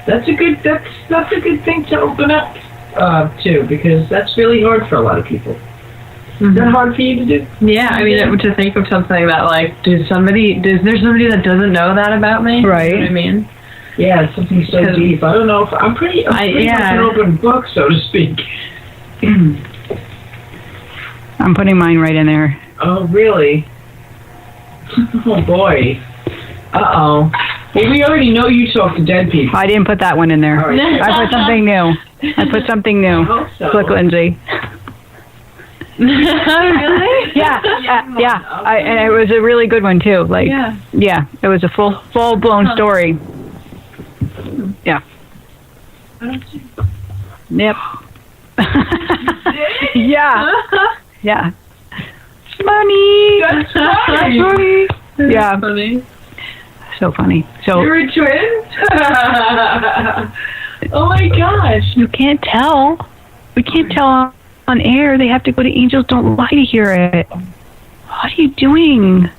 That's a good thing to open up to, because that's really hard for a lot of people. Is that hard for you to do? Yeah, I mean, to think of something that, like, is there somebody that doesn't know that about me? Right. You know what I mean? Yeah, it's something so deep. I don't know if I'm pretty much an open book, so to speak. I'm putting mine right in there. Oh, really? Oh, boy. Uh-oh. Well, we already know you talk to dead people. I didn't put that one in there. All right. I put something new. I hope so. Click Lindsay. Really? Yeah. And it was a really good one too. Like, yeah, it was a full blown story. Yeah. Yep. Yeah. Yeah. Money. That's funny. Money. Yeah. Funny. So funny. So You're a twin? Oh my gosh. you can't tell. We can't tell on air. They have to go to Angels Don't Lie to hear it. What are you doing?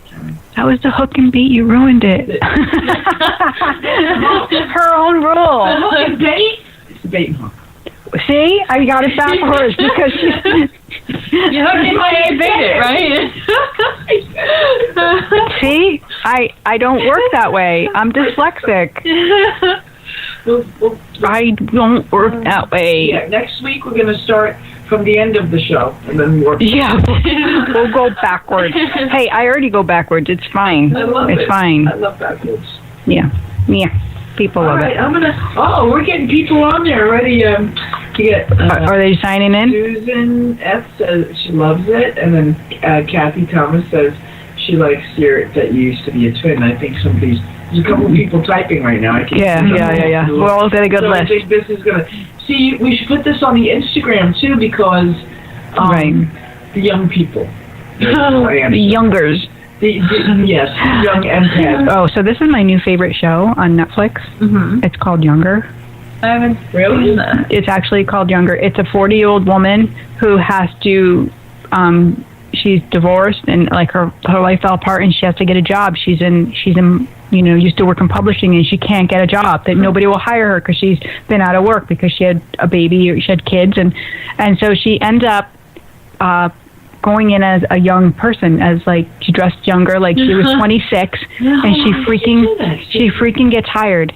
That was the hook and bait. You ruined it. Her own rule. Hook and bait? It's a bait and hook. See? I got it backwards because she... You hooked me my I bait it, right? See? I don't work that way. I'm dyslexic. I don't work that way. Yeah, next week we're going to start from the end of the show and then work. Yeah, we'll go backwards. Hey, I already go backwards. It's fine. I love it's it. fine. I love backwards. Yeah. People All love right, it. I'm gonna. Oh, we're getting people on there already. To get. Are they signing in? Susan F says she loves it, and then Kathy Thomas says she likes that you used to be a twin. I think there's a couple of people typing right now. I can't see them. Yeah. We're all got a good so list. I think this is gonna. See, we should put this on the Instagram too, because the young people. The youngers. Yes, young empaths. Oh, so this is my new favorite show on Netflix. Mm-hmm. It's called Younger. I haven't Really? seen that. It's actually called Younger. It's a 40-year-old woman who has to, she's divorced and like her life fell apart and she has to get a job. She's in, used to work in publishing and she can't get a job. That nobody will hire her because she's been out of work because she had a baby or she had kids and so she ends up, going in as a young person, as like she dressed younger, like she was 26, and she freaking gets hired.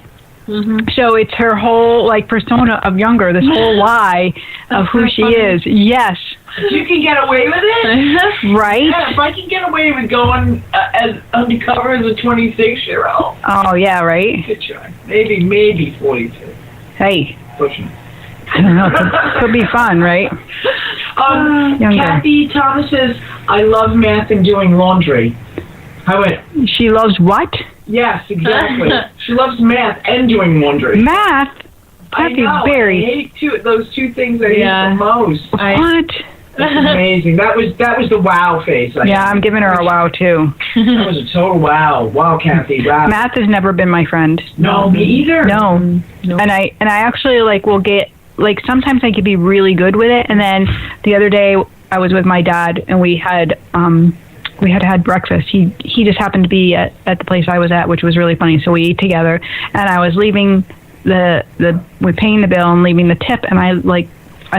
Mm-hmm. So it's her whole like persona of Younger, this whole lie of who she is. Yes. You can get away with it, right? Yeah, if I can get away with going as undercover as a 26-year-old. Oh yeah, right. Good try. Maybe 42. Hey. Pushing. I don't know. Could be fun, right? Kathy Thomas says, I love math and doing laundry. I went, she loves what? Yes, exactly. She loves math and doing laundry. Math? Kathy Berry. I hate those two things I hate the most. What? That's amazing. That was the wow face. I'm giving her a wow, too. That was a total wow. Wow, Kathy. Wow. Math has never been my friend. No, me either. No. And I actually, will get... sometimes I could be really good with it, and then the other day I was with my dad, and we had breakfast. He just happened to be at the place I was at, which was really funny. So we ate together, and I was leaving with paying the bill and leaving the tip, and I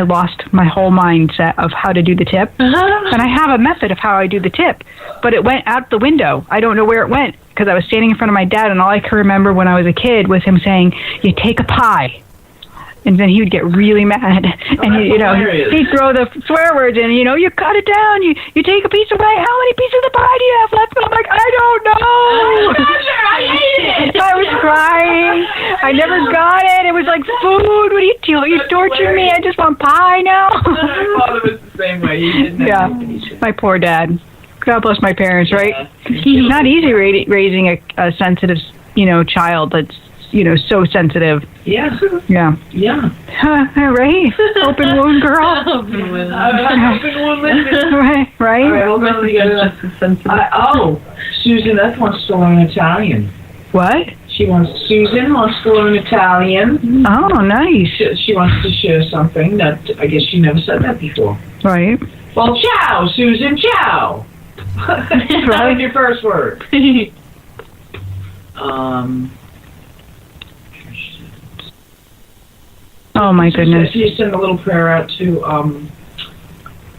lost my whole mindset of how to do the tip. And I have a method of how I do the tip, but it went out the window. I don't know where it went because I was standing in front of my dad, and all I could remember when I was a kid was him saying, "You take a pie." And then he would get really mad, and he'd throw the swear words in. You cut it down. You take a piece away. How many pieces of pie do you have left? And I'm like, I don't know. I hate it. I was crying. I never got it. It was like food. What are you doing? You torturing me. I just want pie now. My father was the same way. He didn't have my poor dad. God bless my parents. Right? It's not easy raising a sensitive, child that's so sensitive. Yeah. Yeah. Yeah. Right? Open wound girl. Open wound listening. Right? All right, hold on. Susan F. wants to learn Italian. What? Susan wants to learn Italian. Oh, nice. She wants to share something that I guess she never said that before. Right. Well, ciao, Susan, ciao. That was your first word. Oh my goodness. You send a little prayer out to,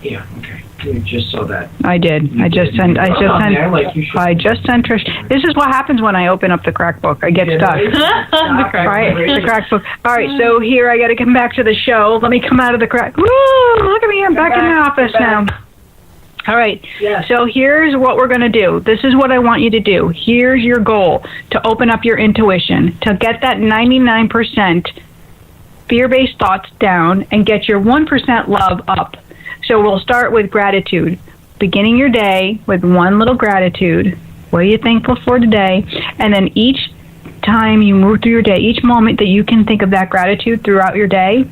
yeah, okay. You just saw that. I did. I just sent Trish. This is what happens when I open up the crack book. I get stuck. The crack book. All right, so here I got to come back to the show. Let me come out of the crack. Woo! Look at me. I'm back in the office now. All right. Yes. So here's what we're going to do. This is what I want you to do. Here's your goal: to open up your intuition, to get that 99% fear-based thoughts down, and get your 1% love up. So we'll start with gratitude. Beginning your day with one little gratitude. What are you thankful for today? And then each time you move through your day, each moment that you can think of that gratitude throughout your day,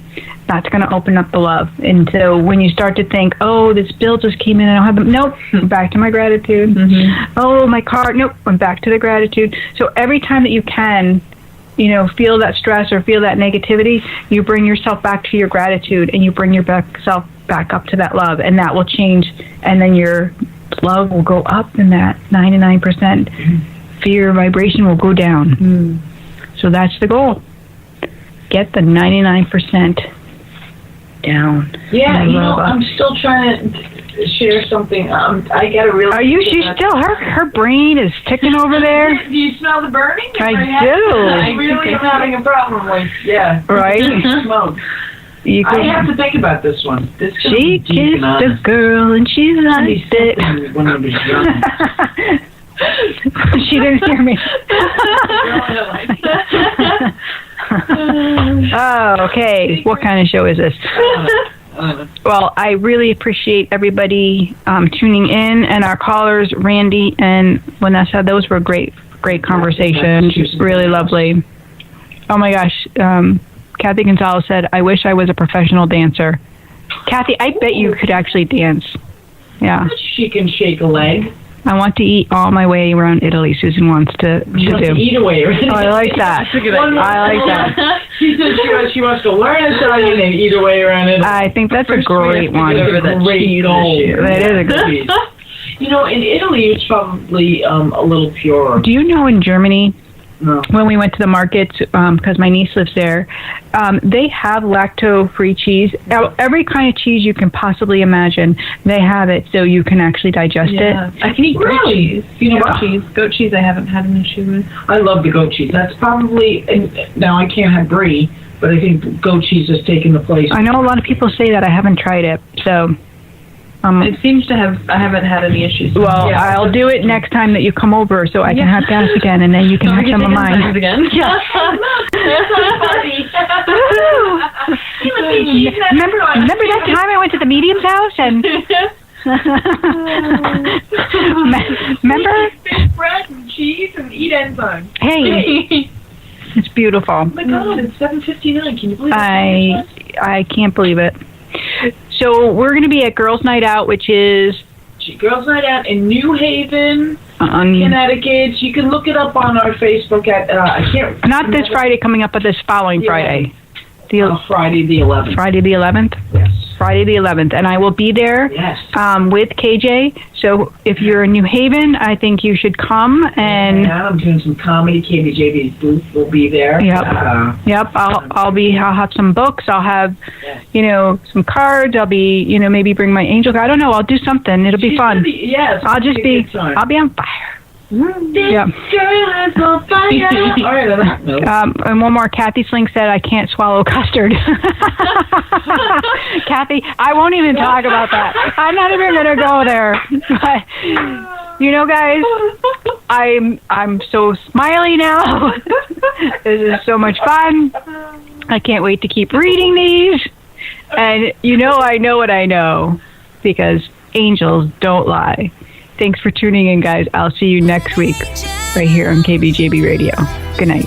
that's going to open up the love. And so when you start to think, oh, this bill just came in, I don't have them. Nope, I'm back to my gratitude. Mm-hmm. Oh, my car. Nope, I'm back to the gratitude. So every time that you can, feel that stress or feel that negativity, you bring yourself back to your gratitude and you bring yourself back up to that love, and that will change, and then your love will go up, and that 99% fear vibration will go down. So that's the goal. Get the 99% down. Yeah, I'm still trying to share something. I got a real. Are you? She's still. Her brain is ticking over there. Do you smell the burning? I do. I really am having a problem with. Yeah. Right. Smoke. I have to think about this one. She kissed a girl and she liked it. When I was young. She didn't hear me. Oh, okay. What kind of show is this? Well, I really appreciate everybody tuning in, and our callers, Randy and Vanessa. Those were great conversations. Really lovely. Oh my gosh. Kathy Gonzalez said, I wish I was a professional dancer. Kathy, I bet you could actually dance. Yeah. She can shake a leg. I want to eat all my way around Italy, Susan wants to do. To eat away. Right? Oh, I like that. That's a good idea. I like that. She said she wants to learn Italian and eat away around Italy. I think that's a great one. That is a great goal. That is a great in Italy, it's probably a little purer. Do you know in Germany, no. When we went to the markets, because my niece lives there, they have lacto-free cheese. Every kind of cheese you can possibly imagine, they have it, so you can actually digest it. I can eat goat cheese. Goat cheese I haven't had an issue with. I love the goat cheese. That's probably, now I can't have brie, but I think goat cheese has taken the place. I know a lot of people say that. I haven't tried it, so... it seems to have. I haven't had any issues. Well, yeah. I'll do it next time that you come over, so I can have gas again, and then you can have some of mine. Again. Yeah. Remember that time I went to the medium's house and. Remember? Fish bread and cheese and eat enzymes. Hey. It's beautiful. Oh my God! It's 7:59. Can you believe it? I can't believe it. So we're going to be at Girls' Night Out, which is... Girls' Night Out in New Haven, Connecticut. You can look it up on our Facebook at... I can't... Not this Friday coming up, but this following Friday. Friday the 11th. Friday the 11th? Yes. Friday the 11th. And I will be there with KJ. So if you're in New Haven, I think you should come. And I'm doing some comedy. KBJB's booth will be there. Yep. I'll have some books. I'll have, some cards. I'll be, maybe bring my angel card. I don't know. I'll do something. It'll be fun. I'll be on fire. Girl is on fire. All right, and one more. Kathy Sling said, I can't swallow custard. Kathy, I won't even talk about that. I'm not even going to go there. But, guys, I'm so smiley now. This is so much fun. I can't wait to keep reading these. And I know what I know, because angels don't lie. Thanks for tuning in, guys. I'll see you next week right here on KBJB Radio. Good night.